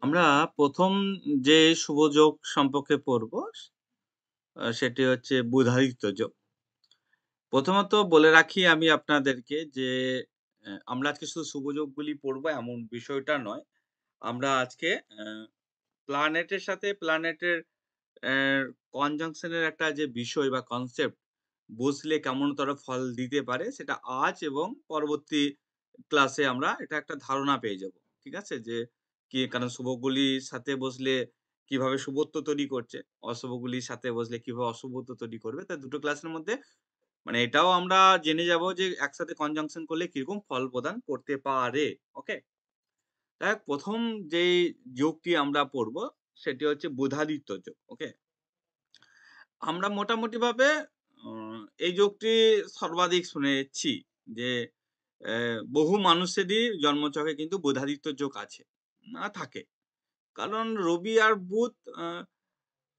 আমরা ১ম যে শুভযোগ সম্পর্কে পড়ব সেটি হচ্ছে বুধাদিত্য যোগ। প্রথমত বলে রাখি আমি আপনাদেরকে যে আমরা আজকে শুধু শুভযোগগুলি পড়বো এমন বিষয়টা নয়। আমরা আজকে অ্যা প্ল্যানেটের সাথে প্ল্যানেটের অ্যা কনজাংশন এর একটা যে বিষয় বা কনসেপ্ট বুঝলে কেমনতর ফল দিতে পারে সেটা আজ এবং পরবর্তী ক্লাসে আমরা এটা একটা ধারণা পেয়ে যাব। ঠিক আছে? যে কি কারণ শুভগুলির সাথে বসলে কিভাবে শুভত্ব তৈরি করছে, অশুভগুলির সাথে বসলে কিভাবে অশুভত্ব তৈরি করবে। তাই দুটো ক্লাসের মধ্যে মানে এটাও আমরা জেনে যাব যে একসাথে কনজাংশন করলে কিরকম ফল প্রদান করতে পারে। ওকে? যাই হোক ১ম যেই যোগটি আমরা পড়ব সেটি হচ্ছে বুধাদিত্য যোগ। ওকে? আমরা মোটামুটিভাবে অ এই যোগটি সর্বাধিক শুনেছি যে বহু মানুষেরই জন্মছকে কিন্তু বুধাদিত্য যোগ আছে। থাকে। কারণ রবি আর বুধ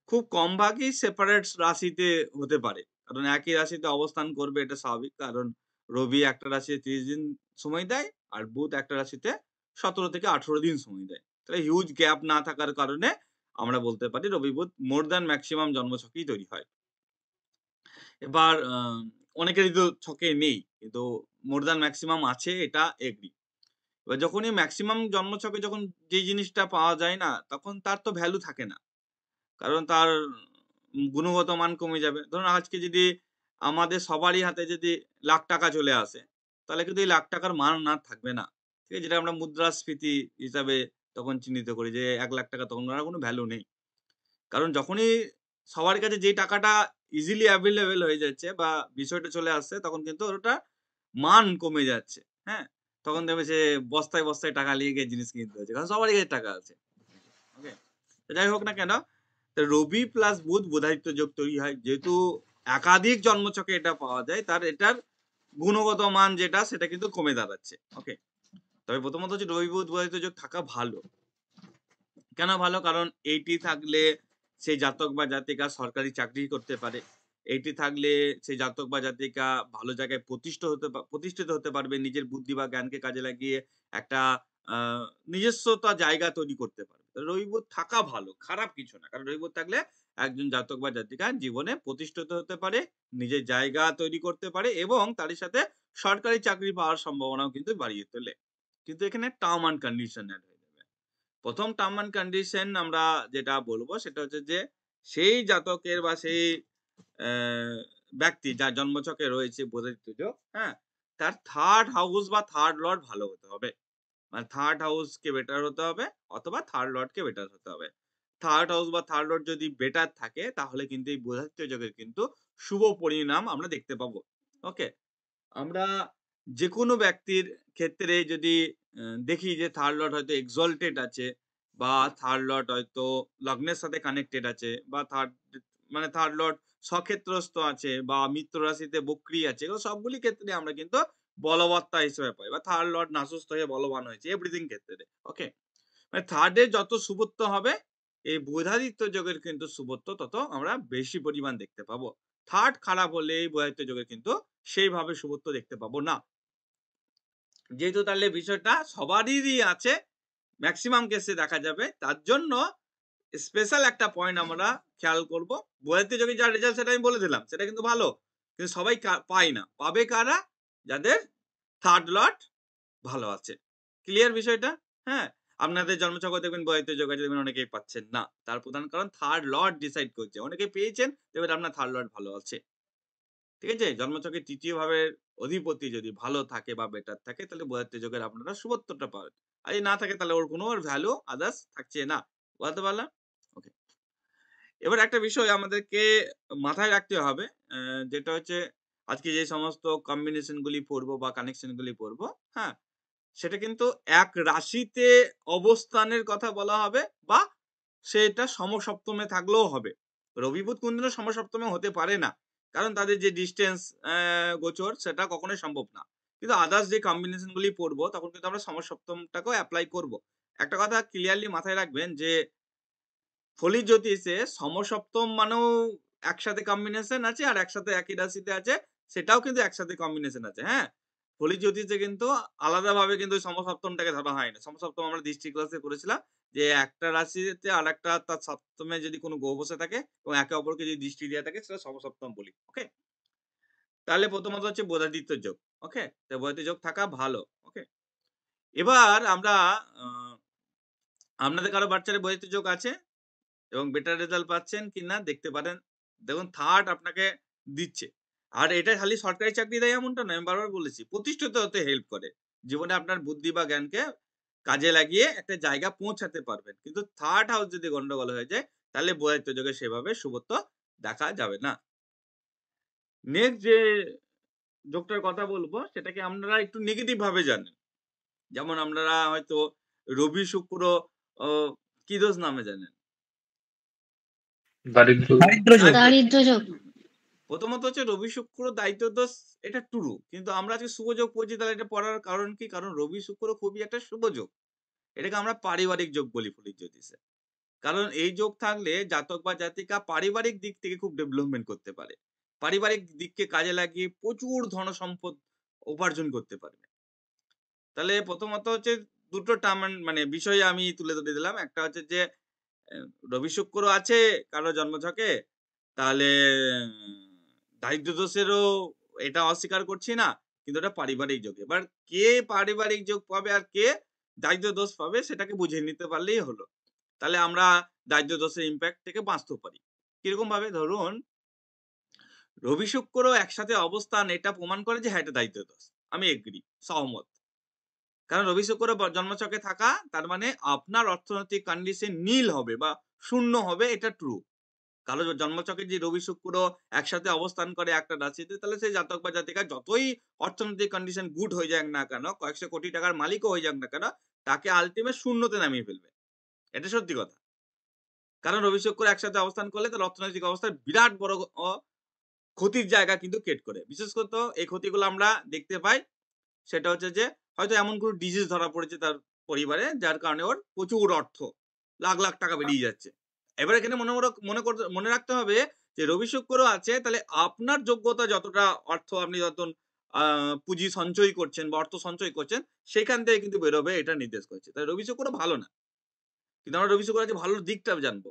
খুব কম ভাগই সেপারেট রাশিতে হতে পারে। কারণ একই রাশিতে অবস্থান করবে এটা স্বাভাবিক। কারণ রবি একটা রাশিতে ৩০ দিন সময় দেয়, আর বুধ একটা রাশিতে ১৭ থেকে ১৮ দিন সময় দেয়। তাহলে হিউজ গ্যাপ না থাকার কারণে আমরা বলতে পারি রবি বুধ মোর দ্যান মেক্সিমাম জন্মছকেই তৈরি হয়। এবার অনেকেরই তো ছকে নেই। কিন্তু মোর দ্যান মেক্সিমাম আছে এটা এগ্রি। এবার যখনই মেক্সিমাম জন্মছকে যখন যেই জিনিসটা পাওয়া যায় না, তখন তার তো ভ্যালু থাকে না। কারণ তার গুণগত মান কমে যাবে। ধরুন আজকে যদি আমাদের সবারই হাতে যদি লাখ টাকা চলে আসে, তাহলে কিন্তু এই লাখ টাকার মান আর থাকবে না। ঠিক আছে? যেটা আমরা মুদ্রাস্ফীতি হিসাবে তখন চিহ্নিত করি যে ৳১,০০,০০০ তখন আর কোনো ভ্যালু নেই। কারণ যখনই সবার কাছে যেই টাকাটা ইজিলি এভেইলেবল হয়ে যাচ্ছে বা বিষয়টা চলে আসছে তখন কিন্তু ওটার মান কমে যাচ্ছে। হ্যাঁ? তখন দেখবে যে বস্তায়, বস্তায় টাকা নিয়ে গিয়ে জিনিস কিনতে হচ্ছে। কারণ সবারই কাছে টাকা আছে। ওকে? তো যাই হোক না কেন, তো রবি প্লাস বুধ বুধায়িত্ব যোগ তৈরি হয়। যেহেতু একাধিক জন্মছকে এটা পাওয়া যায়, তার এটার গুণগত মান যেটা সেটা কিন্তু কমে দাঁড়াচ্ছে। ওকে? তবে প্রথমত হচ্ছে রবি বুধ বুধায়িত্ব যোগ থাকা ভালো। কেন ভালো? কারণ এইটি থাকলে সেই জাতক বা জাতিকা সরকারি চাকরি করতে পারে। এইটি থাকলে সেই জাতক বা জাতিকা ভালো জায়গায় প্রতিষ্ঠিত হতে পারবে। নিজের বুদ্ধি বা জ্ঞানকে কাজে লাগিয়ে একটা আ নিজস্বতা জায়গা তৈরি করতে পারবে। রবি বুধ থাকা ভালো, খারাপ কিছু না। কারণ রবি বুধ থাকলে একজন জাতক বা জাতিকা জীবনে প্রতিষ্ঠিত হতে পারে, নিজের জায়গা তৈরি করতে পারে এবং তারই সাথে সরকারি চাকরি পাওয়ার সম্ভাবনাও কিন্তু বাড়িয়ে তোলে। কিন্তু এখানে টার্ম অ্যান্ড কন্ডিশন এড হয়ে যাবে। ১ম টার্ম অ্যান্ড কন্ডিশন আমরা যেটা বলব সেটা হচ্ছে যে, সেই জাতকের বা সেই অ্যা ব্যক্তি যার জন্মছকে রয়েছে বুধাদিত্য যোগ, হ্যাঁ? তার 3rd হাউস বা 3rd লর্ড ভালো হতে হবে। মানে 3rd হাউস কে বেটার হতে হবে অথবা 3rd লর্ড কে বেটার হতে হবে। 3rd হাউস বা 3rd লর্ড যদি বেটার থাকে তাহলে কিন্তু এই বুধাদিত্য যোগের কিন্তু শুভ পরিণাম আমরা দেখতে পাবো। ওকে? আমরা যেকোনো ব্যক্তির ক্ষেত্রে যদি দেখি যে 3rd লর্ড হয়তো এক্সল্টেড আছে বা 3rd লর্ড হয়তো লগ্নের সাথে কানেক্টেড আছে বা 3rd লর্ড স্বক্ষেত্রস্থ আছে বা মিত্র রাশিতে বক্রী আছে। এগুলো সবগুলি ক্ষেত্রে আমরা কিন্তু বলবত্তা হিসেবে পাই বা 3rd লর্ড নাসস্থ হয়ে বলবান হয়েছে এভরিথিং ক্ষেত্রে। ওকে? মানে 3rd এ যত শুভত্ব হবে এই বুধাদিত্য যোগের কিন্তু শুভত্ব তত আমরা বেশি পরিমাণ দেখতে পাবো। 3rd খারাপ হলে এই বুধাদিত্য যোগের কিন্তু সেইভাবে শুভত্ব দেখতে পাবো না। যেহেতু তাহলে বিষয়টা সবারই আছে, মেক্সিমাম কেসে দেখা যাবে। তার জন্য স্পেশাল একটা পয়েন্ট আমরা খেয়াল করব। বুধাদিত্য যোগের যা রেজাল্ট সেটা আমি বলে দিলাম। সেটা কিন্তু ভালো। কিন্তু সবাই পায় না। পাবে কারা? যাদের 3rd লর্ড ভালো আছে। ক্লিয়ার বিষয়টা? হ্যাঁ? আপনাদের জন্মছকে দেখবেন বুধাদিত্য যোগ আছে দেখবেন অনেকেই পাচ্ছেন না। তার প্রধান কারণ 3rd লর্ড ডিসাইড করছে। অনেকেই পেয়েছেন দেখবেন আপনার 3rd লর্ড ভালো আছে। ঠিক আছে? জন্মছকে ৩য় ভাবের অধিপতি যদি ভালো থাকে বা বেটার থাকে তাহলে বুধাদিত্য যোগের আপনারা শুভত্বটা পাবেন। আর যদি না থাকে তাহলে ওর কোনো ভ্যালু আদার্স থাকছে না। বুঝাতে পারলাম? ওকে। এবার একটা বিষয় আমাদেরকে মাথায় রাখতে হবে যেটা হচ্ছে আজকে যে সমস্ত কম্বিনেশন গুলি পড়বো বা কানেকশন গুলি পড়বো, হ্যাঁ? সেটা কিন্তু এক রাশিতে অবস্থানের কথা বলা হবে বা সেটা সমসপ্তমে থাকলেও হবে। রবি বুধ কোনদিনও সমসপ্তমে হতে পারে না। কারণ তাদের যে ডিসট্যান্স গোচর সেটা কখনোই সম্ভব না। কিন্তু আদার্স যে কম্বিনেশন গুলি পড়বো তখন কিন্তু আমরা সমসপ্তমটাকেও এপ্লাই করব। একটা কথা ক্লিয়ারলি মাথায় রাখবেন যে ফলিক জ্যোতিষে সমসপ্তম মানেও একসাথে কম্বিনেশন আছে আর একসাথে একই রাশিতে আছে সেটাও কিন্তু একসাথে কম্বিনেশন আছে, হ্যাঁ? ফলিক জ্যোতিষে কিন্তু আলাদাভাবে কিন্তু সমসপ্তমটাকে ধরা হয় না। সমসপ্তম আমরা দৃষ্টি ক্লাসে করেছিলাম যে একটা রাশিতে আরেকটা তার সপ্তমে যদি কোনো গ্রহ বসে থাকে এবং একে অপরকে যদি দৃষ্টি দিয়ে থাকে সেটা সমসপ্তম বলি। ওকে? তাহলে প্রথমত হচ্ছে বোধাদিত্য যোগ। ওকে? তো বোধাদিত্য যোগ থাকা ভালো। ওকে? এবার আমরা আ আপনাদের কারো বাচ্চার বোধাদিত্য যোগ আছে এবং বেটার রেজাল্ট পাচ্ছেন কিনা দেখতে পারেন। দেখুন 3rd আপনাকে দিচ্ছে। আর এটা খালি সরকারি চাকরি দেয় এমনটা নয়। আমি বারবার বলেছি। প্রতিষ্ঠিত হতে হেল্প করে। জীবনে আপনার বুদ্ধি বা জ্ঞানকে কাজে লাগিয়ে একটা জায়গা পৌঁছাতে পারবেন। কিন্তু 3rd হাউস যদি গন্ডগোল হয়ে যায় তাহলে বোধায়িত্ব যোগে সেভাবে শুভত্ব দেখা যাবে না। নেক্সট যে যোগটার কথা বলব সেটাকে আপনারা একটু নেগেটিভ ভাবে জানেন। যেমন আপনারা হয়তো রবি, শুক্র ও কি দোষ নামে জানেন? দারিদ্র দারিদ্র যোগ। প্রথমত হচ্ছে রবি শুক্র দায়িত্ব দোষ এটা ট্রু। কিন্তু আমরা আজকে শুভ যোগ পড়ছি তাহলে এটা পড়ার কারণ কি? কারণ রবি শুক্র খুবই একটা শুভ যোগ। এটাকে আমরা পারিবারিক যোগ বলি ফলিত জ্যোতিষে। কারণ এই যোগ থাকলে জাতক বা জাতিকা পারিবারিক দিক থেকে খুব ডেভেলপমেন্ট করতে পারে। পারিবারিক দিককে কাজে লাগিয়ে প্রচুর ধনসম্পদ উপার্জন করতে পারবে। তাহলে প্রথমত হচ্ছে ২ টো টার্ম মানে বিষয় আমি তুলে ধরে দিলাম। একটা হচ্ছে যে অ্যা রবি শুক্র আছে কারো জন্মছকে তাহলে দারিদ্র দোষেরও এটা অস্বীকার করছি না। কিন্তু এটা পারিবারিক যোগ। এবার কে পারিবারিক যোগ পাবে আর কে দারিদ্র দোষ পাবে সেটাকে বুঝে নিতে পারলেই হলো। তাহলে আমরা দারিদ্র দোষের ইমপ্যাক্ট থেকে বাঁচতেও পারি। কিরকম ভাবে? ধরুন রবি শুক্র একসাথে অবস্থান এটা প্রমাণ করে যে হ্যাঁ, এটা দারিদ্র দোষ। আমি এগ্রি, সহমত। কারণ রবি শুক্র জন্মছকে থাকা তার মানে আপনার অর্থনৈতিক কন্ডিশন নীল হবে বা শূন্য হবে এটা ট্রু। কারো জন্মছকে যে রবি শুক্র একসাথে অবস্থান করে একটা রাশিতে তাহলে সেই জাতক বা জাতিকা যতই অর্থনৈতিক কন্ডিশন গুড হয়ে যাক না কেন, কয়েকশো কোটি টাকার মালিকও হয়ে যাক না কেন, তাকে আল্টিমেট শূন্যতে নামিয়ে ফেলবে। এটা সত্যি কথা। কারণ রবি শুক্র একসাথে অবস্থান করলে তার অর্থনৈতিক অবস্থায় বিরাট বড় ক্ষতির জায়গা কিন্তু ক্রিয়েট করে। বিশেষ করে তো এই ক্ষতিগুলো আমরা দেখতে পাই সেটা হচ্ছে যে হয়তো এমন কোনো ডিজিজ ধরা পড়েছে তার পরিবারে যার কারণে ওর প্রচুর অর্থ লাখ, লাখ টাকা বেরিয়ে যাচ্ছে। এবার এখানে মনে রাখতে হবে যে রবি শুক্র আছে তাহলে আপনার যোগ্যতা যতটা অর্থ আপনি যত পুঁজি সঞ্চয় করছেন বা অর্থ সঞ্চয় করছেন সেখান থেকে কিন্তু বেরোবে এটা নির্দেশ করছে। তাই রবি শুক্র ভালো না। কিন্তু আমরা রবি শুক্রের যে ভালো দিকটা জানবো।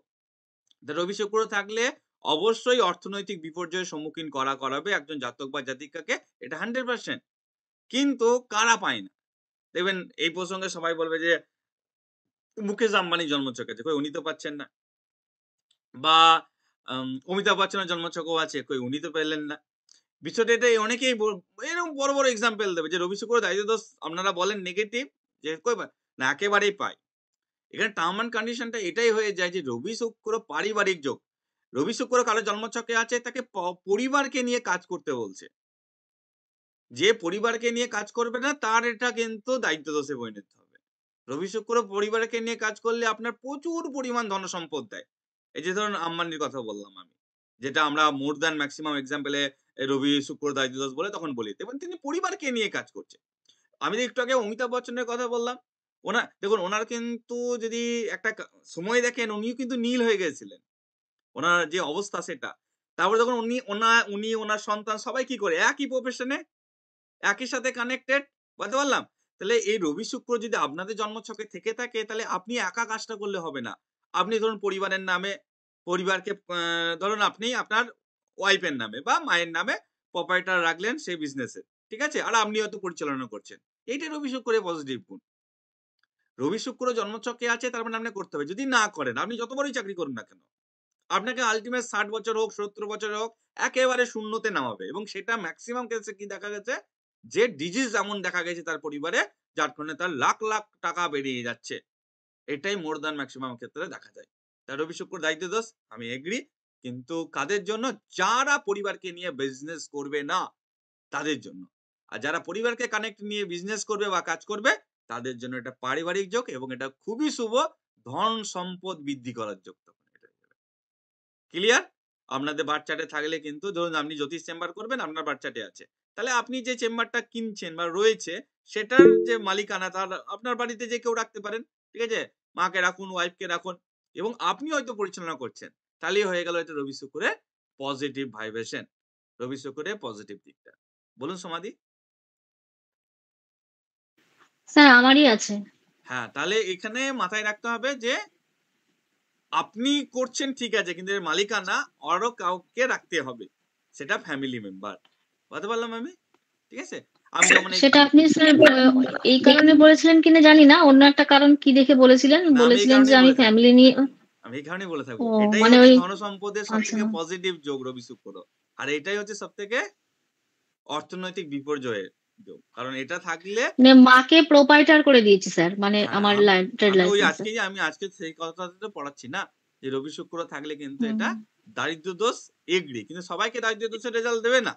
রবি শুক্র থাকলে অবশ্যই অর্থনৈতিক বিপর্যয়ের সম্মুখীন করাবে একজন জাতক বা জাতিকাকে এটা 100%। কিন্তু কারা পায় না? দেখবেন এই প্রসঙ্গে সবাই বলবে যে মুকেশ আম্বানির জন্মছক আছে, কই উনি তো পাচ্ছেন না। বা অমিতাভ বচ্চনের জন্মছকও আছে, কই উনি তো পেলেন না। বিষয়টা এটাই অনেকেই এরকম বড়, বড় এক্সাম্পল দেবে যে রবি শুক্র দারিদ্র দোষ আপনারা বলেন নেগেটিভ যে কই না একেবারেই পায়। এখানে টার্ম অ্যান্ড কন্ডিশনটা এটাই হয়ে যায় যে রবি শুক্র পারিবারিক যোগ। রবি শুক্র কারো জন্মছকে আছে তাকে পরিবারকে নিয়ে কাজ করতে বলছে। যে পরিবারকে নিয়ে কাজ করবে না তার এটা কিন্তু দায়িত্ব দোষে পরিণত হবে। রবি শুক্র পরিবারকে নিয়ে কাজ করলে আপনার প্রচুর পরিমাণ ধনসম্পদ দেয়। এই যে ধরুন আম্বানির কথা বললাম আমি। যেটা আমরা মোর দ্যান ম্যাক্সিমাম এক্সাম্পল এ রবি শুক্র দায়িত্ব দোষ বলে তখন বলি। এবং তিনি পরিবারকে নিয়ে কাজ করছে। আমি একটু আগে অমিতাভ বচ্চনের কথা বললাম। দেখুন ওনার কিন্তু যদি একটা সময় দেখেন উনিও কিন্তু নীল হয়ে গেছিলেন। ওনার যে অবস্থা সেটা। তারপরে যখন উনি ওনার সন্তান সবাই কি করে? একই প্রফেশনে একই সাথে কানেক্টেড বলতে পারলাম? তাহলে এই রবি শুক্র যদি আপনাদের জন্মছকে থেকে থাকে তাহলে আপনি একা কাজটা করলে হবে না। আপনি ধরুন পরিবারের নামে পরিবারকে ধরুন আপনি আপনার ওয়াইফ এর নামে বা মায়ের নামে প্রোপাইটার রাখলেন সেই বিজনেসের। ঠিক আছে? আর আপনি হয়তো পরিচালনা করছেন। এইটাই রবি শুক্রের পজিটিভ গুণ। রবি শুক্র জন্মছকে আছে তার মানে আপনাকে করতে হবে। যদি না করেন আপনি যত বড়ই চাকরি করুন না কেন, আপনাকে আল্টিমেট ৬০ বছর হোক, ৭০ বছর হোক একেবারে শূন্যতে নামাবে এবং সেটা মেক্সিমাম কেসে কি দেখা গেছে যে ডিজিজ এমন দেখা গেছে তার পরিবারে যার কারণে তার লাখ, লাখ টাকা বেরিয়ে যাচ্ছে। এটাই মোর দ্যান ম্যাক্সিমাম ক্ষেত্রে দেখা যায়। তাই রবি শুক্র দায়িত্ব দোষ আমি এগ্রি। কিন্তু কাদের জন্য? যারা পরিবারকে নিয়ে বিজনেস করবে না তাদের জন্য। আর যারা পরিবারকে কানেক্ট নিয়ে বিজনেস করবে বা কাজ করবে তাদের জন্য এটা পারিবারিক যোগ এবং এটা খুবই শুভ ধন সম্পদ বৃদ্ধি করার যোগ তখন এটা। ক্লিয়ার? আপনাদের বার্থ চার্টে থাকলে কিন্তু ধরুন আপনি জ্যোতিষ চেম্বার করবেন আপনার বার্থ চার্টে আছে। তাহলে আপনি যে চেম্বারটা কিনছেন বা রয়েছে সেটার যে মালিকানা তার আপনার বাড়িতে যে কেউ রাখতে পারেন। ঠিক আছে? মাকে রাখুন, ওয়াইফকে রাখুন এবং আপনি হয়তো পরিচালনা করছেন। তাহলেই হয়ে গেল এটা রবি শুক্রের পজিটিভ ভাইব্রেশন। রবি শুক্রের পজিটিভ দিকটা। বলুন সমাধি? স্যার আমারই আছে। হ্যাঁ, তাহলে এখানে মাথায় রাখতে হবে যে আপনি করছেন ঠিক আছে, কিন্তু এর মালিকানা আরো কাউকে রাখতে হবে, সেটা ফ্যামিলি মেম্বার। বলতে পারলাম আমি? ঠিক আছে, আমি যেমন সেটা আপনি স্যার এই কারণে বলেছিলেন কিনা জানি না, অন্য একটা কারণ কি দেখে বলেছিলেন? না, আমি এই বলেছিলেন যে কারণেই আমি বলে থাকবো, ফ্যামিলি নিয়ে। আমি এই কারণেই বলে ও থাকবো, এটাই মানে হচ্ছে ওই, ধন সম্পদের সব আচ্ছা, থেকে পজিটিভ যোগ রবি শুক্র, আর এটাই হচ্ছে সব থেকে অর্থনৈতিক বিপর্যয়ের যোগ, কারণ এটা থাকলে মানে মাকে প্রোপাইটার করে দিয়েছি স্যার, মানে হ্যাঁ, আমার ট্রেড আমি ওই লাইসেন্সে। আমি আজকে সেই কথাটা তো পড়াচ্ছি না, যে রবি শুক্র থাকলে কিন্তু হুম। এটা দারিদ্র দোষ এগ্রি, কিন্তু সবাইকে দারিদ্র দোষের রেজাল্ট দেবে না।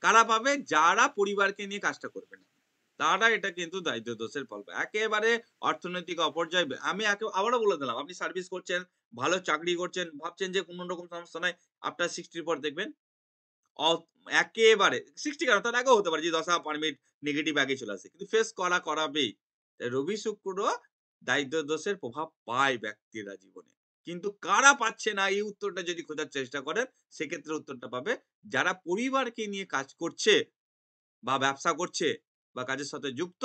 কারা পাবে? যারা পরিবারকে নিয়ে কাজটা করবে না, তারা এটা কিন্তু দারিদ্র দোষের ফল পায়। একেবারে অর্থনৈতিক অপর্যায়। আমি আবারও বলে দিলাম, আপনি সার্ভিস করছেন, ভালো চাকরি করছেন, ভাবছেন যে কোনো রকম সমস্যা নাই, আপনার 60 পর দেখবেন একেবারে 60 কেন, তার আগেও হতে পারে যে দশা পারমিট নেগেটিভ আগে চলে আসে, কিন্তু ফেস করাবেই। তাই রবি শুক্র দারিদ্র দোষের প্রভাব পায় ব্যক্তিরা জীবনে, কিন্তু কারা পাচ্ছে না এই উত্তরটা যদি খোঁজার চেষ্টা করেন, সেক্ষেত্রে উত্তরটা পাবে যারা পরিবারকে নিয়ে কাজ করছে বা ব্যবসা করছে বা কাজের সাথে যুক্ত,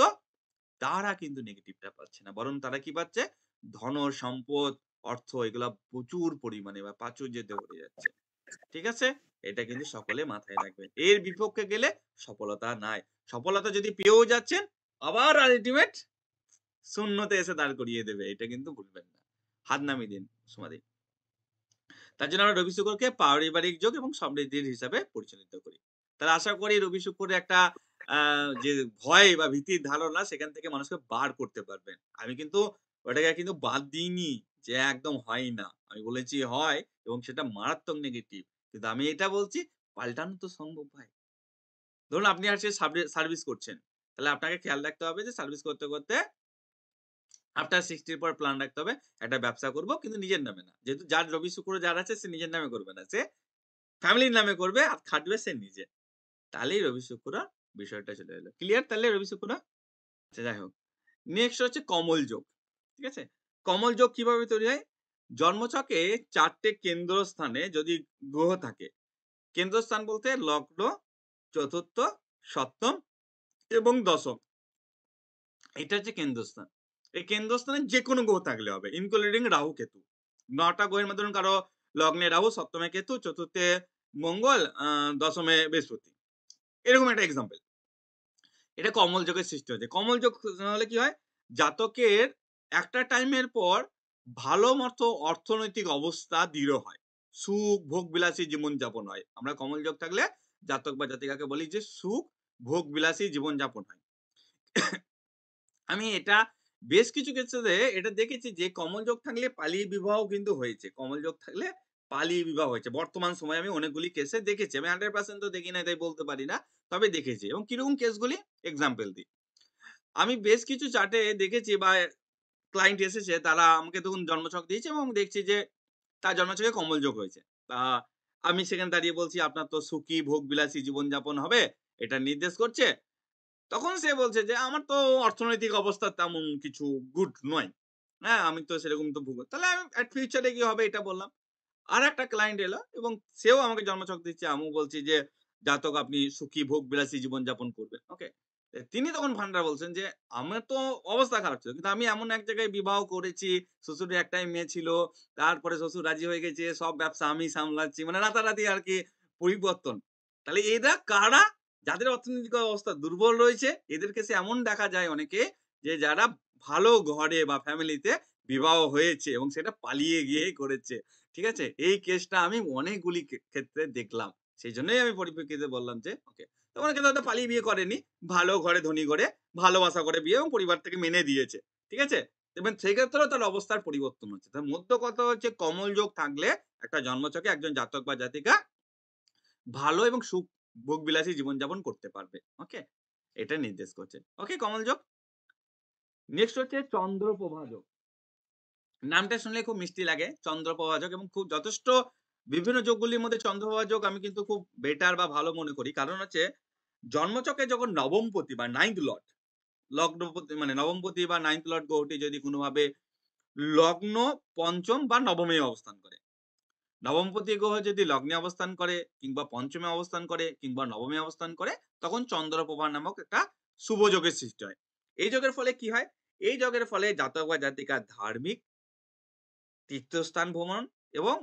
তারা কিন্তু নেগেটিভটা পাচ্ছে না, বরং তারা কি পাচ্ছে? ধন সম্পদ, অর্থ এগুলা প্রচুর পরিমাণে বা প্রাচুর্যতে ভরে যাচ্ছে। ঠিক আছে? এটা কিন্তু সকলে মাথায় রাখবেন। এর বিপক্ষে গেলে সফলতা নাই। সফলতা যদি পেয়েও যাচ্ছেন, আবার আল্টিমেট শূন্যতে এসে দাঁড় করিয়ে দেবে। এটা কিন্তু ভুলবেন না। হাত নামিয়ে দিন সমাধি। তার জন্য আমরা রবি শুক্রকে পারিবারিক যোগ এবং সমৃদ্ধির হিসাবে পরিচালিত করি। তাহলে আশা করি রবি শুক্রের একটা যে ভয় বা ভীতির ধারণা, সেখান থেকে মানুষকে বার করতে পারবেন। আমি কিন্তু ওটাকে কিন্তু বাদ দিইনি যে একদম হয় না। আমি বলেছি হয়, এবং সেটা মারাত্মক নেগেটিভ। কিন্তু আমি এটা বলছি পাল্টানো তো সম্ভব ভাই। ধরুন আপনি আজকে সার্ভিস করছেন। তাহলে আপনাকে খেয়াল রাখতে হবে যে সার্ভিস করতে, করতে আফটার 60 র পর প্ল্যান রাখতে হবে একটা ব্যবসা করব, কিন্তু নিজের নামে না। যেহেতু যার রবি শুক্র যার আছে, সে নিজের নামে করবে না। সে ফ্যামিলির নামে করবে আর খাটবে সে নিজে। তাহলেই রবি শুক্র বিষয়টা চলে এলো। ক্লিয়ার তাহলে রবি শুক্র? আচ্ছা, যাই হোক। নেক্সট হচ্ছে কমল যোগ। ঠিক আছে? কমল যোগ কিভাবে তৈরি হয়? জন্মছকে ৪ টে কেন্দ্রস্থানে যদি গ্রহ থাকে, কেন্দ্রস্থান বলতে লগ্ন, চতুর্থ, সপ্তম এবং দশম। এটা হচ্ছে কেন্দ্রস্থান। এই কেন্দ্রস্থানে যেকোনো গ্রহ থাকলে হবে, ইনক্লুডিং রাহু, কেতু। ৯ টা গ্রহের মধ্যে ধরুন কারো লগ্নে রাহু, সপ্তমে কেতু, চতুর্থে মঙ্গল, দশমে বৃহস্পতি। এরকম একটা এক্সাম্পল। এটা কমল যোগের সৃষ্টি হয়েছে। কমল যোগ হলে কি হয়? জাতকের একটা টাইমের পর ভালো মতো অর্থনৈতিক অবস্থা দৃঢ় হয়। সুখ, ভোগবিলাসী জীবনযাপন হয়। আমরা কমল যোগ থাকলে জাতক বা জাতিকাকে বলি যে সুখ, ভোগবিলাসী জীবনযাপন হয়। আমি এটা বেশ কিছু ক্ষেত্রে এটা দেখেছি যে কমল যোগ থাকলে পালিয়ে বিবাহ কিন্তু হয়েছে। কমল যোগ থাকলে পালিয়ে বিবাহ হয়েছে। বর্তমান সময়ে আমি অনেকগুলি কেসে দেখেছি। আমি 100% তো দেখি নাই তাই বলতে পারি না। তবে দেখেছি, এবং কিরকম কেসগুলি এক্সাম্পল দিই। আমি বেশ কিছু চার্টে দেখেছি বা ক্লায়েন্ট এসেছে, তারা আমাকে তখন জন্মছক দিয়েছে এবং দেখছি যে তার জন্মছকে কমল যোগ হয়েছে। তা আমি সেখানে দাঁড়িয়ে বলছি, "আপনার তো সুখী ভোগবিলাসী জীবনযাপন হবে, এটা নির্দেশ করছে।" তখন সে বলছে যে, "আমার তো অর্থনৈতিক অবস্থা তেমন কিছু গুড নয়। হ্যাঁ, আমি তো সেরকম তো তাহলে আমি এট ফিউচার এ কি হবে এটা বললাম। আরেকটা ক্লায়েন্ট এলো এবং সেও আমাকে জন্মছক দিচ্ছে। আমিও বলছি যে, "জাতক আপনি সুখী ভোগবিলাসী জীবনযাপন করবেন।" ওকে? তিনি তখন ভান্ডার বলছেন যে, "আমার তো অবস্থা খারাপ ছিল। কিন্তু আমি এমন এক জায়গায় বিবাহ করেছি, শ্বশুরের একটাই মেয়ে ছিল। তারপরে শ্বশুর রাজি হয়ে গেছে। সব ব্যবসা আমি সামলাচ্ছি।" মানে রাতারাতি আরকি পরিবর্তন। তাহলে এরা কারা? যাদের অর্থনৈতিক অবস্থা দুর্বল রয়েছে, এদের কেসে এমন দেখা যায় অনেকে, যে যারা ভালো ঘরে বা ফ্যামিলিতে বিবাহ হয়েছে এবং সেটা পালিয়ে গিয়েই করেছে। ঠিক আছে? এই কেসটা আমি অনেকগুলি ক্ষেত্রে দেখলাম। সেজন্যই আমি পরিপ্রেক্ষিতে বললাম যে ওকে। তো অনেকে হয়তো পালিয়ে বিয়ে করেনি। ভালো ঘরে ধনী ঘরে ভালোবাসা করে বিয়ে এবং পরিবার থেকে মেনে দিয়েছে। ঠিক আছে? এবং সেক্ষেত্রেও তার অবস্থার পরিবর্তন হচ্ছে। তার মধ্য কথা হচ্ছে কমল যোগ থাকলে একটা জন্মছকে একজন জাতক বা জাতিকা ভালো এবং ভোগবিলাসী জীবনযাপন করতে পারবে। ওকে? এটা নির্দেশ করছে। ওকে, কমল যোগ। নেক্সট হচ্ছে চন্দ্রপ্রভা যোগ। নামটা শুনলে খুব মিষ্টি লাগে, চন্দ্রপ্রভা যোগ, এবং খুব যথেষ্ট বিভিন্ন যোগগুলির মধ্যে চন্দ্রপ্রভা যোগ আমি কিন্তু খুব বেটার বা ভালো মনে করি। কারণ হচ্ছে জন্মচকে যখন নবমপতি বা 9th লর্ড, লগ্নপতি মানে নবমপতি বা 9th লর্ড গ্রহটি যদি কোনোভাবে লগ্ন, পঞ্চম বা নবমে অবস্থান করে, নবমপতি গ্রহ যদি লগ্নে অবস্থান করে কিংবা পঞ্চমে অবস্থান করে কিংবা নবমে অবস্থান করে, তখন চন্দ্রপ্রভা নামক একটা শুভ যোগের সৃষ্টি হয়। এই যোগের ফলে কি হয়? এই যোগের ফলে জাতক বা জাতিকার ধার্মিক, তীর্থস্থান ভ্রমণ এবং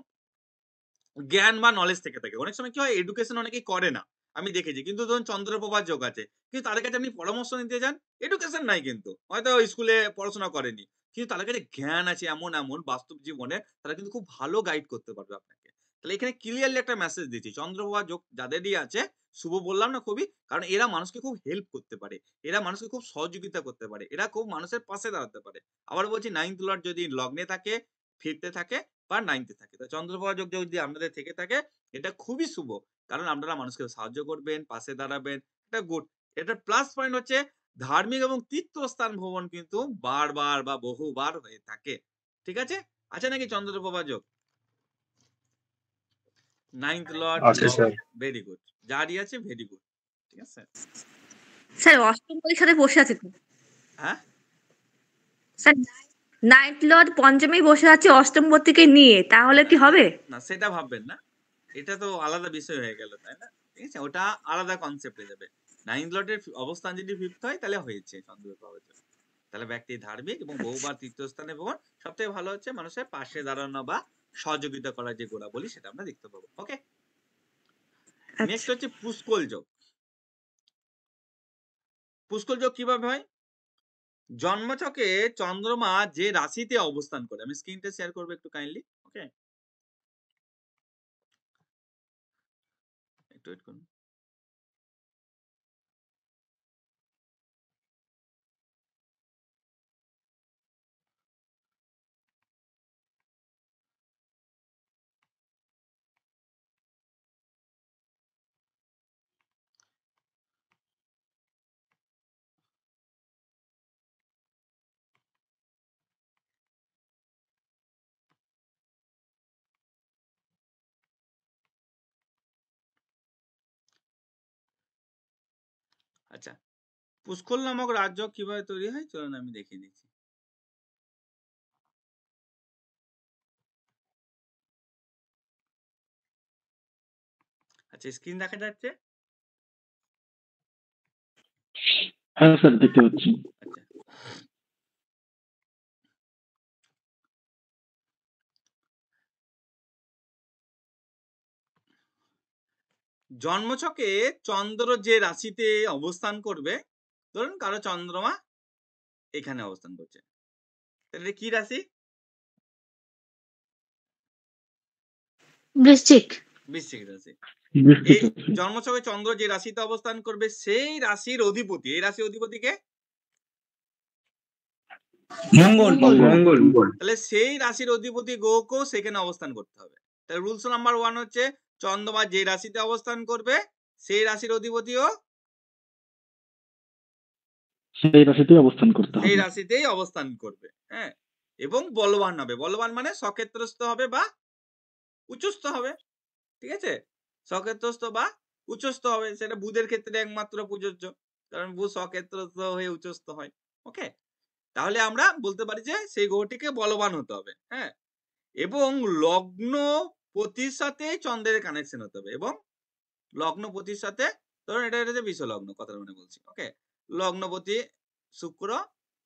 জ্ঞান বা নলেজ থেকে থাকে। অনেক সময় কি হয়, এডুকেশন অনেকেই করে না, আমি দেখেছি। কিন্তু ধরুন চন্দ্রপ্রভার যোগ আছে, কিন্তু তাদের কাছে আপনি পরামর্শ নিতে যান, এডুকেশন নাই, কিন্তু হয়তো স্কুলে পড়াশোনা করেনি, কিন্তু তাদের কাছে জ্ঞান আছে এমন এমন বাস্তব জীবনে, তারা কিন্তু খুব ভালো গাইড করতে পারবে আপনাকে। তাহলে এখানে ক্লিয়ারলি একটা মেসেজ দিচ্ছি, চন্দ্রপ্রভা যোগ যাদেরই আছে, শুভ বললাম না খুবই, কারণ এরা মানুষকে খুব হেল্প করতে পারে, এরা মানুষকে খুব সহযোগিতা করতে পারে, এরা খুব মানুষের পাশে দাঁড়াতে পারে। আবার বলছি, 9th লর্ড যদি লগ্নে থাকে, 5th এ থাকে বা 9th এ থাকে, তো চন্দ্রপ্রভা যোগ যদি আপনাদের থেকে থাকে, এটা খুবই শুভ। কারণ আপনারা মানুষকে সাহায্য করবেন, পাশে দাঁড়াবেন, এটা গুড। এটার প্লাস পয়েন্ট হচ্ছে ধার্মিক এবং তীর্থস্থান ভ্রমণ কিন্তু বারবার বা বহুবার হয়ে থাকে। ঠিক আছে? আছে নাকি চন্দ্রপ্রভা যোগ? 9th লর্ড আছে লগ, স্যার। Very good. যারই আছে ভেরি গুড। ঠিক আছে? স্যার অষ্টম পতির সাথে বসে আছে তো। হ্যাঁ? স্যার 9th লর্ড পঞ্চমেই বসে আছে অষ্টম পতিকে নিয়ে, তাহলে কি হবে? না, সেটা ভাববেন না। এটা তো আলাদা বিষয় হয়ে গেল, তাই না? ঠিক আছে? ওটা আলাদা কনসেপ্টে যাবে। 9th লর্ডের অবস্থান যদি 5th হয়, তাহলে হয়েছে চন্দ্রপ্রভা যোগ। তাহলে ব্যক্তি ধার্মিক এবং বহুবার তীর্থস্থানে ভ্রমণ, সবথেকে ভালো হচ্ছে মানুষের পাশে দাঁড়ানো বা সহযোগিতা করার যে গুণাবলী, সেটা আমরা দেখতে পাবো। ওকে, নেক্সট আচ্ছা হচ্ছে পুষ্কল যোগ। পুষ্কল যোগ কিভাবে হয়? জন্মছকে চন্দ্রমা যে রাশিতে অবস্থান করে, আমি স্ক্রিনটা শেয়ার করবো একটু কাইন্ডলি। ওকে, একটু ওয়েট করুন। আচ্ছা, পুষ্কল নামক রাজ্য কিভাবে তৈরি হয়, চলুন আমি দেখিয়ে দিচ্ছি। আচ্ছা, স্ক্রিন দেখা যাচ্ছে? হ্যাঁ স্যার, দেখতে পাচ্ছি। আচ্ছা, জন্মছকে চন্দ্র যে রাশিতে অবস্থান করবে, ধরুন কারো চন্দ্রমা এখানে অবস্থান করছে, তাহলে কি রাশি? বৃশ্চিক। বৃশ্চিক রাশি। বৃষ্টিক এই আছে। জন্মছকে চন্দ্র যে রাশিতে অবস্থান করবে, সেই রাশির অধিপতি, এই রাশির অধিপতি কে? মঙ্গল। মঙ্গল। মঙ্গল। তাহলে সেই রাশির অধিপতি গ্রহকেও সেখানে অবস্থান করতে হবে। তাহলে রুলস নাম্বার 1 হচ্ছে, চন্দ্রমা যে রাশিতে অবস্থান করবে, সেই রাশির অধিপতিও সেই রাশিতে অবস্থান করতে সেই হবে। রাশিতেই অবস্থান করবে। হ্যাঁ, এবং বলবান হবে। বলবান মানে সক্ষেত্রস্থ হবে বা উচ্চস্থ হবে। ঠিক আছে? সক্ষেত্রস্থ বা উচ্চস্থ হবে। সেটা বুধের ক্ষেত্রে একমাত্র প্রযোজ্য, কারণ বুধ সক্ষেত্রস্থ হয়ে উচ্চস্থ হয়। ওকে, তাহলে আমরা বলতে পারি যে সেই গ্রহটিকে বলবান হতে হবে। হ্যাঁ, এবং লগ্ন পতির সাথে চন্দ্রের কানেকশন হতে হবে, এবং লগ্নপতির সাথে, ধরুন এটা হচ্ছে বিশ্ব লগ্ন, কথার মানে বলছি। ওকে, লগ্নপতি শুক্র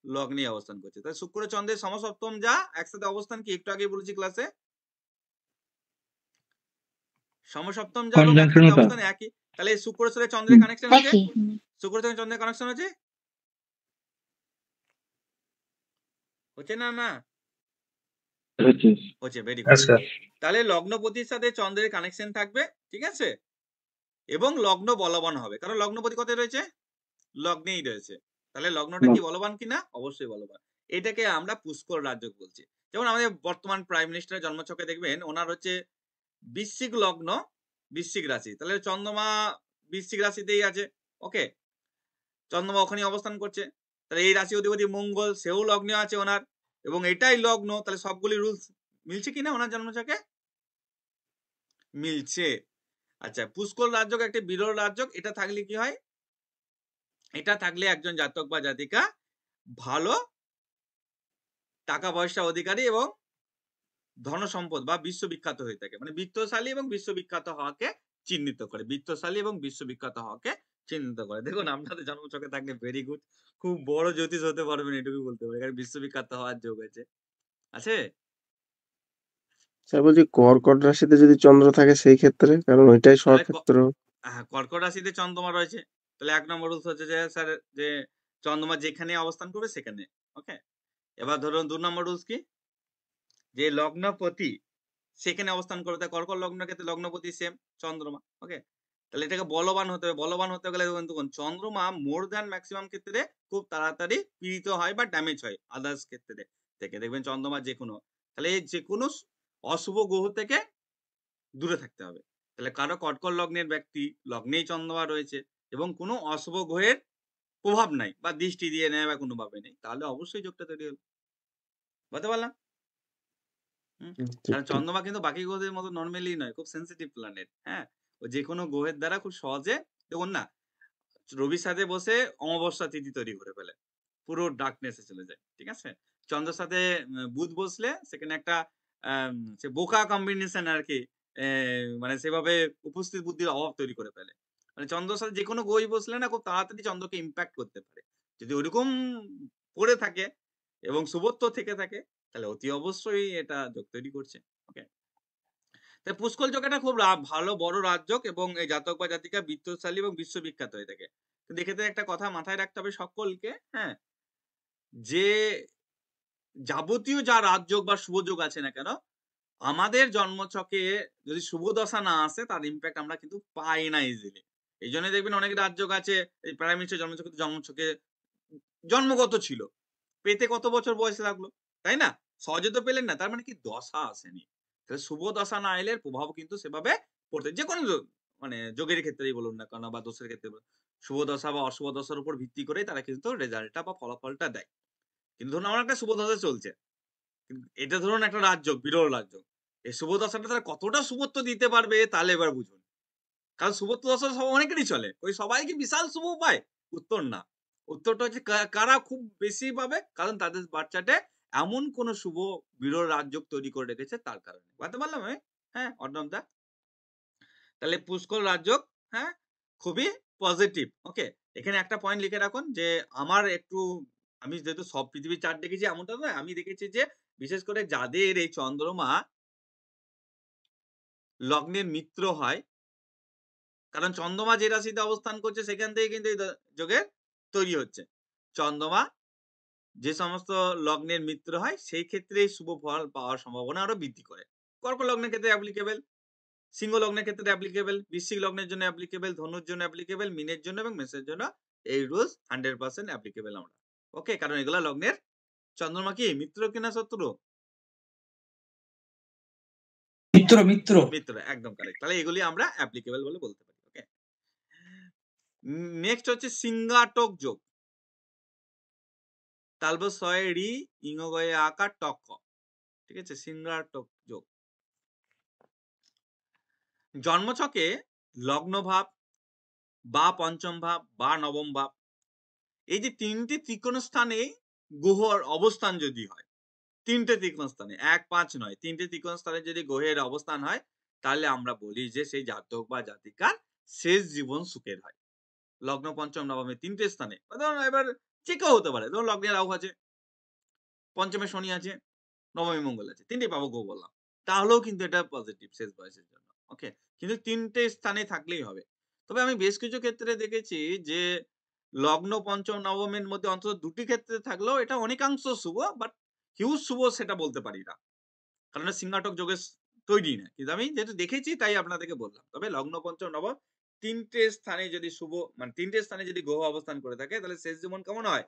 লগ্নে অবস্থান করছে, তাহলে শুক্র চন্দ্রের সমসপ্তম যা একসাথে অবস্থান কি, একটু আগে বলেছি ক্লাসে, সমসপ্তম যা এবং একসাথে অবস্থান একই। তাহলে শুক্রের সাথে চন্দ্রের কানেকশন হচ্ছে, একই। শুক্রের সাথে চন্দ্রের কানেকশন হচ্ছে, হচ্ছে না? না হচ্ছে, ভেরি গুড। আচ্ছা। তাহলে লগ্নপতির সাথে চন্দ্রের কানেকশন থাকবে, ঠিক আছে, এবং লগ্ন বলবান হবে, কারণ লগ্নপতি কোথায় রয়েছে? লগ্নেই রয়েছে। তাহলে লগ্নটা কি বলবান কিনা? অবশ্যই বলবান। এটাকে আমরা পুষ্কর রাজ্য বলছি। যেমন আমাদের বর্তমান প্রাইম মিনিস্টারের জন্মছকে দেখবেন, ওনার হচ্ছে বৃশ্চিক লগ্ন, বৃশ্চিক রাশি, তাহলে চন্দ্রমা বৃশ্চিক রাশিতেই আছে। ওকে, চন্দ্রমা ওখানে অবস্থান করছে, তাহলে এই রাশি অধিপতি মঙ্গল, সেও লগ্নে আছে ওনার, এবং এটাই লগ্ন, তাহলে সবগুলি রুলস মিলছে কিনা ওনার জন্মছকে? মিলছে। আচ্ছা, পুষ্কর রাজ্য একটা বিরল রাজ্য। এটা থাকলে কি হয়? এটা থাকলে একজন জাতক বা জাতিকা ভালো টাকা পয়সা অধিকারী এবং ধন সম্পদ বা বিশ্ববিখ্যাত হয়ে থাকে, মানে বিত্তশালী এবং বিশ্ববিখ্যাত হওয়াকে চিহ্নিত করে, বিত্তশালী এবং বিশ্ববিখ্যাত হওয়াকে চিহ্নিত করে। দেখুন আপনাদের জন্মছকে থাকলে ভেরি গুড। খুব বড় জ্যোতিষ হতে পারবেন এটুকুই বলতে পারি। কারণ বিশ্ববিখ্যাত হওয়ার যোগ আছে। আছে? স্যার বলছি কর্কট রাশিতে যদি চন্দ্র থাকে সেই ক্ষেত্রে, কারণ ওইটাই তাহলে সক্ষেত্র। হ্যাঁ, কর্কট রাশিতে চন্দ্রমা রয়েছে। তাহলে ১ নম্বর রুলস হচ্ছে যে স্যার যে চন্দ্রমা যেখানে অবস্থান করবে সেখানে। ওকে? এবার ধরুন ২ নম্বর রুলস কি? যে লগ্নপতি সেখানে অবস্থান করবে। তাই কর্কট লগ্নের ক্ষেত্রে লগ্নপতি সেম চন্দ্রমা। ওকে? তাহলে এটাকে বলবান হতে হবে। বলবান হতে গেলে দেখুন চন্দ্রমা মোর দ্যান ম্যাক্সিমাম ক্ষেত্রে খুব তাড়াতাড়ি পীড়িত হয় বা ড্যামেজ হয় আদার্স ক্ষেত্রে থেকে। দেখবেন চন্দ্রমা যেকোনো। তাহলে এই যেকোনো অশুভ গ্রহ থেকে দূরে থাকতে হবে। তাহলে কারো কর্কট লগ্নের ব্যক্তি লগ্নেই চন্দ্রমা রয়েছে এবং কোনো অশুভ গ্রহের প্রভাব নাই বা দৃষ্টি দিয়ে নেয় বা কোনোভাবে নেই। তাহলে অবশ্যই যোগটা তৈরি হবে। বুঝতে পারলাম? ঠিক কারণ ঠিক। চন্দ্রমা কিন্তু বাকি গ্রহদের মতো নরমালি নয়, খুব সেনসিটিভ প্ল্যানেট। হ্যাঁ? ও যেকোনো গ্রহের দ্বারা খুব সহজে দেখুন না রবির সাথে বসে অমাবস্যা তিথি তৈরি করে ফেলে। পুরো ডার্কনেস এ চলে যায়। ঠিক আছে? চন্দ্রের সাথে বুধ বসলে সেখানে একটা সে বোকা কম্বিনেশন আরকি মানে সেভাবে উপস্থিত বুদ্ধির অভাব তৈরি করে ফেলে। মানে চন্দ্রের সাথে যেকোনো গ্রহই বসলে না খুব তাড়াতাড়ি চন্দ্রকে ইমপ্যাক্ট করতে পারে। যদি ওরকম পড়ে থাকে এবং শুভত্ব থেকে থাকে তাহলে অতি অবশ্যই এটা যোগ তৈরি করছে। ওকে? তাই পুষ্কল যোগ একটা খুব ভালো বড় রাজযোগ এবং এই জাতক বা জাতিকা বিত্তশালী এবং বিশ্ববিখ্যাত হয়ে থাকে। কিন্তু এক্ষেত্রে একটা কথা মাথায় রাখতে হবে সকলকে, হ্যাঁ? যে যাবতীয় যা রাজযোগ বা শুভযোগ আছে না কেন, আমাদের জন্মছকে যদি শুভ দশা না আসে তার ইমপ্যাক্ট আমরা কিন্তু পাই না ইজিলি। এইজন্য দেখবেন অনেক রাজযোগ আছে এই প্রাইম মিনিস্টার জন্মছকে জন্মগত ছিল। পেতে কত বছর বয়স লাগলো? তাই না? সহজে তো পেলেন না। তার মানে কি দশা আসেনি। তাহলে শুভ দশা না এলে এর প্রভাব কিন্তু সেভাবে পড়তে যেকোনো মানে যোগের ক্ষেত্রেই বলুন না কেন বা দোষের ক্ষেত্রে বলুন। শুভ দশা বা অশুভ দশার উপর ভিত্তি করেই তারা কিন্তু রেজাল্টটা বা ফলাফলটা দেয়। কিন্তু ধরুন আমার একটা শুভ দশা চলছে। এটা ধরুন একটা রাজযোগ, বিরল রাজযোগ। এই শুভ দশাটা তারা কতটা শুভত্ব দিতে পারবে তাহলে এবার বুঝুন। কারণ শুভত্ব দশা অনেকেরই চলে। ওই সবাই কি বিশাল শুভ পায়? উত্তর না। উত্তরটা হচ্ছে কারা খুব বেশি পাবে? কারণ তাদের বাচ্চাতে এমন কোন শুভ বিরল রাজযোগ তৈরি করে রেখেছে তার কারণে। বুঝতে পারলাম আমি? হ্যাঁ, অর্ণব দা? তাহলে পুষ্কর রাজযোগ, হ্যাঁ? খুবই পজিটিভ। ওকে? এখানে একটা পয়েন্ট লিখে রাখুন যে আমার একটু আমি যেহেতু সব পৃথিবীর চার্ট দেখেছি এমনটা নয়। আমি দেখেছি যে বিশেষ করে যাদের এই চন্দ্রমা লগ্নের মিত্র হয় কারণ চন্দ্রমা যে রাশিতে অবস্থান করছে সেখান থেকে কিন্তু এই যোগের তৈরি হচ্ছে। চন্দ্রমা যে সমস্ত লগ্নের মিত্র হয় সেই ক্ষেত্রে শুভ ফল পাওয়ার সম্ভাবনা আরো বৃদ্ধি করে। কর্কট লগ্নের ক্ষেত্রে অ্যাপ্লিকেবল, সিংহ লগ্নের ক্ষেত্রে অ্যাপ্লিকেবল, বৃশ্চিক লগ্নের জন্য অ্যাপ্লিকেবল, ধনুর জন্য অ্যাপ্লিকেবল, মীনের জন্য এবং মেষের জন্য এই রুলস 100% অ্যাপ্লিকেবল আমরা। ওকে? কারণ এগুলা লগ্নের চন্দ্রমা কি মিত্র কিনা শত্রু? মিত্র মিত্র মিত্র, একদম কারেক্ট। তাহলে এগুলি আমরা অ্যাপ্লিকেবল বলে বলতে পারি। ওকে? নেক্সট হচ্ছে সিংহাটক যোগ। তালব ছয় রি ইংগয়ে আকার টক। ঠিক আছে? সিংহাটক যোগ। জন্মছকে লগ্ন ভাব বা পঞ্চম ভাব বা নবম ভাব এই যে তিনটে ত্রিকোণ স্থানে গ্রহর অবস্থান যদি হয়, তিনটে ত্রিকোণ স্থানে ১, ৫ নয়, তিনটে ত্রিকোণ স্থানে যদি গ্রহের অবস্থান হয় তাহলে আমরা বলি যে সেই জাতক বা জাতিকার শেষ জীবন সুখের হয়। লগ্ন পঞ্চম নবমে তিনটে স্থানে ধরুন এবার যে কেউ হতে পারে। ধরুন লগ্নে রাহু আছে, পঞ্চমে শনি আছে, নবমী মঙ্গল আছে। তিনটেই পাবো গো বললাম। তাহলেও কিন্তু এটা পজিটিভ শেষ বয়সের জন্য। ওকে? কিন্তু তিনটে স্থানে থাকলেই হবে। তবে আমি বেশ কিছু ক্ষেত্রে দেখেছি যে লগ্ন পঞ্চম নবমের মধ্যে অন্তত ২ টি ক্ষেত্রে থাকলেও এটা অনেকাংশ শুভ বাট হিউজ শুভ সেটা বলতে পারি না। কারণ এটা সিংহাটক যোগের তৈরি না। কিন্তু আমি যেহেতু দেখেছি তাই আপনাদেরকে বললাম। তবে লগ্ন পঞ্চম নবম ৩ টে স্থানে যদি শুভ মানে ৩ টে স্থানে যদি গ্রহ অবস্থান করে থাকে তাহলে শেষ জীবন কেমন হয়?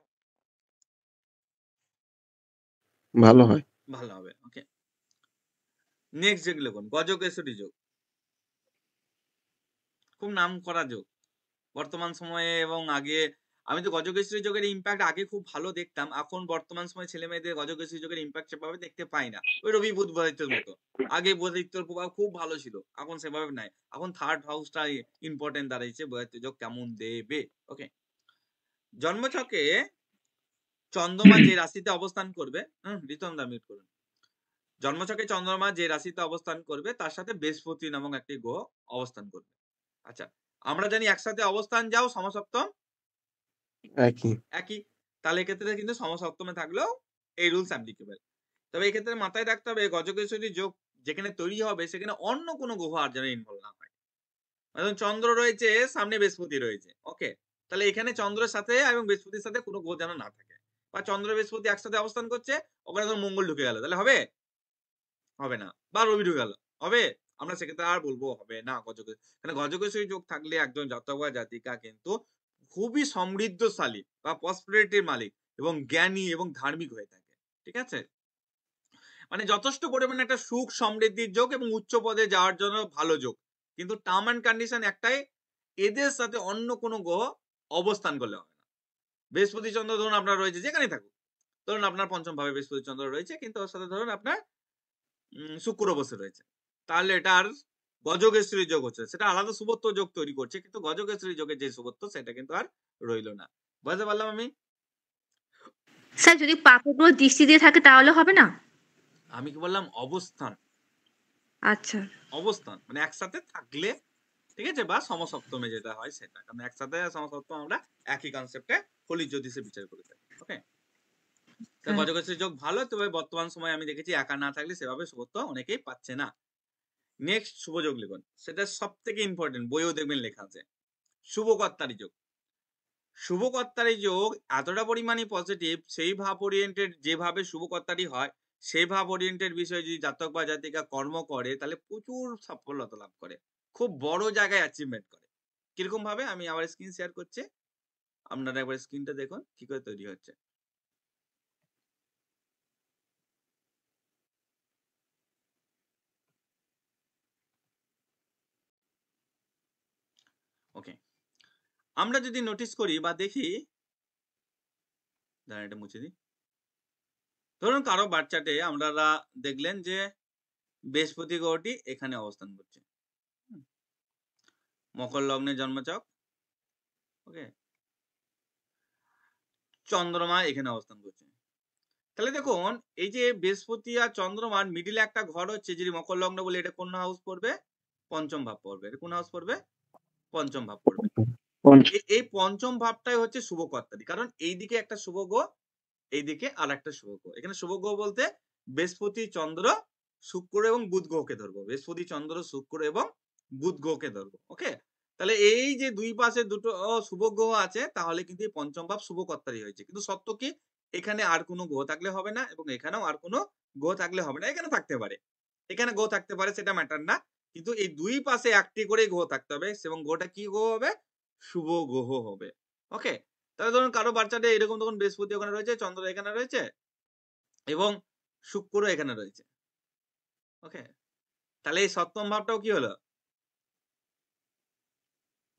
ভালো হয়। ভালো হবে। ওকে? নেক্সট যেগুলো লিখুন গজকেশরী যোগ। খুব নামকরা যোগ। বর্তমান সময়ে এবং আগে আমি তো গজকেশরী যোগের ইমপ্যাক্ট আগে খুব ভালো দেখতাম। এখন বর্তমান সময়ে ছেলেমেয়েদের গজকেশরী যোগের ইমপ্যাক্ট সেভাবে দেখতে পাই না। ওই রবি বুধ বুধাদিত্যর মতো। আগে বুধাদিত্যর প্রভাব খুব ভালো ছিল। এখন সেভাবে নাই। এখন থার্ড হাউসটা ইম্পোর্টেন্ট দাঁড়িয়েছে বুধাদিত্য যোগ কেমন দেবে। ওকে? জন্মছকে চন্দ্রমা যে রাশিতে অবস্থান করবে, রিতম দা মিউট করুন। জন্মছকে চন্দ্রমা যে রাশিতে অবস্থান করবে তার সাথে বৃহস্পতি নামক একটি গ্রহ অবস্থান করবে। আচ্ছা, আমরা জানি একসাথে অবস্থান যাও সমসপ্তম একই। একই। তাহলে এক্ষেত্রে কিন্তু সমসপ্তমে থাকলেও এই রুলস অ্যাপ্লিকেবল। তবে এক্ষেত্রে মাথায় রাখতে হবে গজকেশরী যোগ যেখানে তৈরি হবে সেখানে অন্য কোনো গ্রহ আর যেন ইনভলভ না হয়। ধরুন চন্দ্র রয়েছে, সামনে বৃহস্পতি রয়েছে। ওকে? তাহলে এখানে চন্দ্রের সাথে এবং বৃহস্পতির সাথে কোনো গ্রহ যেন না থাকে। বা চন্দ্র বৃহস্পতি একসাথে অবস্থান করছে, ওখানে ধরুন মঙ্গল ঢুকে গেল। তাহলে হবে? হবে না। বা রবি ঢুকে গেল। হবে? আমরা সেক্ষেত্রে আর বলবো হবে না গজকেশরী। কারণ গজকেশরী যোগ থাকলে একজন জাতক বা জাতিকা কিন্তু খুবই সমৃদ্ধশালী বা প্রসপেরিটির মালিক এবং জ্ঞানী এবং ধার্মিক হয়ে থাকে। ঠিক আছে? মানে যথেষ্ট পরিমাণে একটা সুখ সমৃদ্ধির যোগ এবং উচ্চ পদে যাওয়ার জন্য ভালো যোগ। কিন্তু টার্ম এন্ড কন্ডিশন একটাই, এদের সাথে অন্য কোনো গ্রহ অবস্থান করলে হবে না। বৃহস্পতি চন্দ্র ধরুন আপনার রয়েছে যেখানেই থাকুক। ধরুন আপনার পঞ্চম ভাবে বৃহস্পতি চন্দ্র রয়েছে কিন্তু ওর সাথে ধরুন আপনার শুক্র বসে রয়েছে। তাহলে এটা আর গজকেশরী যোগ হচ্ছে। সেটা আলাদা শুভত্ব যোগ তৈরি করছে কিন্তু গজকেশরী যোগের যে শুভত্ব সেটা কিন্তু আর রইল না। বুঝতে পারলাম আমি? স্যার যদি পাপগ্রহ দৃষ্টি দিয়ে থাকে তাহলে হবে না? আমি কি বললাম? অবস্থান। আচ্ছা। অবস্থান মানে একসাথে থাকলে, ঠিক আছে? বা সমসপ্তমে যেটা হয় সেটা। কারণ একসাথে সমসপ্তম আমরা একই কনসেপ্টে হোলি জ্যোতিষে বিচার করে থাকি। ওকে? তো হ্যাঁ। গজকেশরী যোগ ভালো, তবে বর্তমান সময়ে আমি দেখেছি একা না থাকলে সেভাবে শুভত্ব অনেকেই পাচ্ছে না। নেক্সট শুভ যোগ লিখুন। সেটা সবথেকে ইম্পর্টেন্ট, বইও দেখবেন লেখা আছে। শুভকর্তারি যোগ। শুভকর্তারি যোগ এতটা পরিমাণে পজিটিভ, সেই ভাব ওরিয়েন্টেড যেভাবে শুভকর্তারি হয় সেই ভাব ওরিয়েন্টেড বিষয়ে যদি জাতক বা জাতিকা কর্ম করে তাহলে প্রচুর সফলতা লাভ করে, খুব বড় জায়গায় অ্যাচিভমেন্ট করে। কিরকম ভাবে আমি আবার স্ক্রিন শেয়ার করছি, আপনারা একবার স্ক্রিনটা দেখুন কি করে তৈরি হচ্ছে। ওকে, আমরা যদি নোটিস করি বা দেখি, দাঁড়ান এটা মুছে দিই। ধরুন কারো বাচ্চাটে আপনারা দেখলেন যে বৃহস্পতি গ্রহটি এখানে অবস্থান করছে, মকর লগ্নে জন্মচক। ওকে, চন্দ্রমা এখানে অবস্থান করছে। তাহলে দেখুন এই যে বৃহস্পতি আর চন্দ্রমার মিডিলে একটা ঘর হচ্ছে, যদি মকর লগ্ন বলে এটা কোন হাউস পড়বে? পঞ্চম ভাব পড়বে। এটা কোন হাউস পড়বে? পঞ্চম ভাব পড়বে। এই পঞ্চম ভাবটাই হচ্ছে শুভকর্তারি, কারণ এইদিকে একটা শুভ গ্রহ, এইদিকে আর একটা শুভ গ্রহ। এখানে শুভ গ্রহ বলতে বৃহস্পতি চন্দ্র শুক্র এবং বুধ গ্রহকে ধরবো। বৃহস্পতি চন্দ্র শুক্র এবং বুধ গ্রহকে ধরবো। ওকে, তাহলে এই যে দুই পাশে দুটো শুভ গ্রহ আছে, তাহলে কিন্তু এই পঞ্চম ভাব শুভকর্তারি হয়েছে। কিন্তু সত্য কি, এখানে আর কোনো গ্রহ থাকলে হবে না এবং এখানেও আর কোনো গ্রহ থাকলে হবে না। এখানে থাকতে পারে, এখানে গ্রহ থাকতে পারে, সেটা ম্যাটার না। কিন্তু এই দুই পাশে একটি করে গ্রহ থাকতে হবে এবং গ্রহটা কি গ্রহ হবে? শুভ গ্রহ হবে। ওকে, তাহলে ধরুন কারো বাচ্চাটা এরকম, তখন বৃহস্পতি ওখানে রয়েছে, চন্দ্র এখানে রয়েছে এবং শুক্র এখানে রয়েছে। ওকে, তাহলে এই সপ্তম ভাবটাও কি হলো?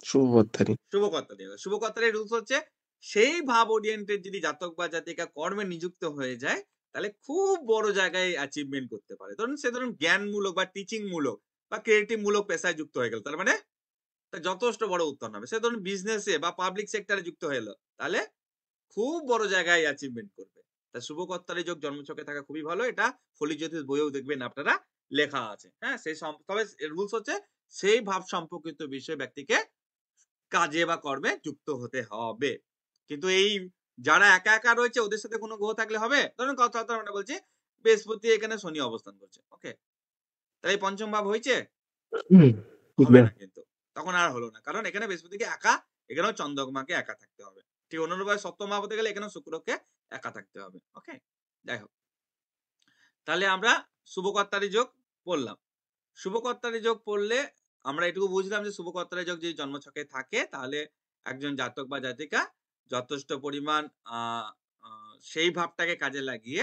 শুভকর্তারি। শুভকর্তারি হলো। শুভকর্তারির রুলস হচ্ছে সেই ভাব ওরিয়েন্টেড যদি জাতক বা জাতিকা কর্মে নিযুক্ত হয়ে যায় তাহলে খুব বড় জায়গায় অ্যাচিভমেন্ট করতে পারে। ধরুন সে ধরুন জ্ঞানমূলক বা টিচিং মূলক বা ক্রিয়েটিভ মূলক পেশায় যুক্ত হয়ে গেল, তার মানে তার যথেষ্ট বড় উত্তর হবে। সে ধরুন বিজনেসে বা পাবলিক সেক্টরে যুক্ত হয়ে এলো, তাহলে খুব বড় জায়গায় অ্যাচিভমেন্ট করবে। তা শুভকর্তারি যোগ জন্মছকে থাকা খুবই ভালো। এটা ফলি জ্যোতিষ বইয়েও দেখবেন আপনারা লেখা আছে। হ্যাঁ, সেই তবে রুলস হচ্ছে সেই ভাব সম্পর্কিত বিষয় ব্যক্তিকে কাজে বা কর্মে যুক্ত হতে হবে। কিন্তু এই যারা একা একা রয়েছে ওদের সাথে কোনো গ্রহ থাকলে হবে? ধরুন কথা আমরা বলছি বৃহস্পতি এখানে শনি অবস্থান করছে। ওকে, তাহলে পঞ্চম ভাব হয়েছে? হবে না কিন্তু, তখন আর হলো না, কারণ এখানে বৃহস্পতিকে একা, এখানেও চন্দ্রমাকে একা থাকতে হবে। ঠিক অনুরূপভাবে সপ্তম ভাব হতে গেলে এখানেও শুক্রকে একা থাকতে হবে। ওকে, যাই হোক, তাহলে আমরা শুভকর্তারি যোগ পড়লাম। শুভকর্তারি যোগ পড়লে আমরা এটুকু বুঝলাম যে শুভকর্তারি যোগ যদি জন্মছকে থাকে তাহলে একজন জাতক বা জাতিকা যথেষ্ট পরিমাণ সেই ভাবটাকে কাজে লাগিয়ে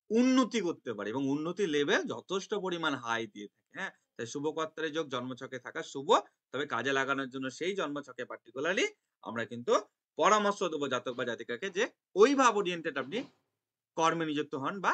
উন্নতি করতে পারে এবং উন্নতির লেভেল যথেষ্ট পরিমাণ হাই দিয়ে থাকে। হ্যাঁ, তাই শুভকর্তারি যোগ জন্মছকে থাকা শুভ, তবে কাজে লাগানোর জন্য সেই জন্মছকে পার্টিকুলারলি আমরা কিন্তু পরামর্শ দেবো জাতক বা জাতিকাকে যে ওই ভাব ওরিয়েন্টেড আপনি কর্মে নিযুক্ত হন বা